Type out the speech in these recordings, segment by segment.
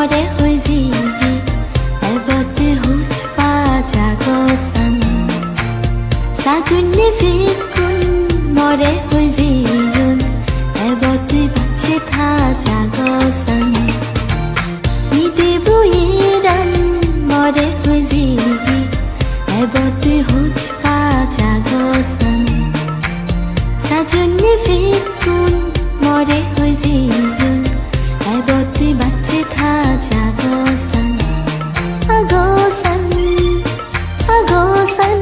more hoizi ebote huspa jagosan sajunne fikun more hoizi ebote bache tha jagosan Mide Buyeran more hoizi ebote huspa jagosan sajunne fikun more hoizi ebote bache tha jagosan agosan agosan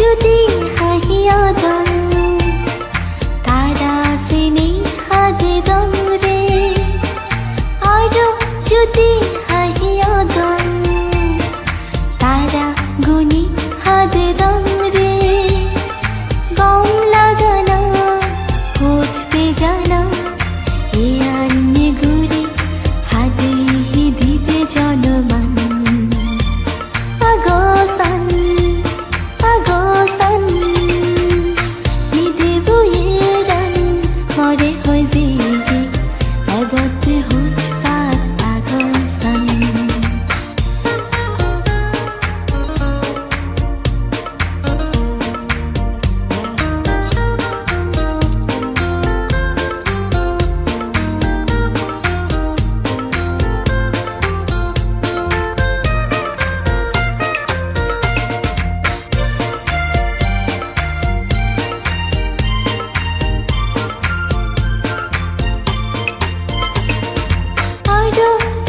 যদি হাহিয়া দং তারা সিনি হাদে দং রে আরো যদি হাহিয়া দং তারা গুনি হাদে দং রে গম লাগানা খুঁজবে জানা এ আন্নে ঘুরে হাদে হি দিবে জনমান agosan agosan Mide Buyeran more hoizi ebote huspa agosan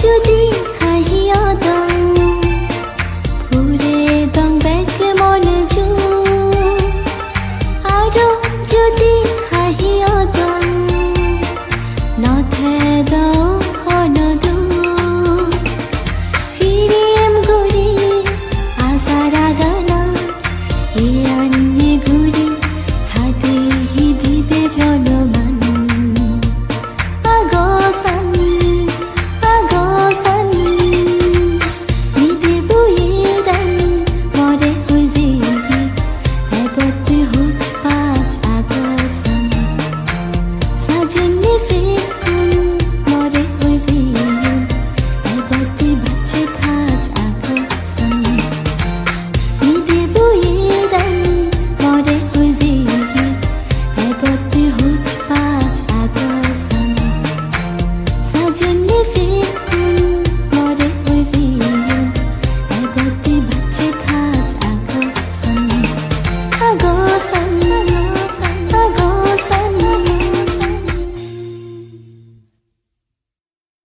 যদি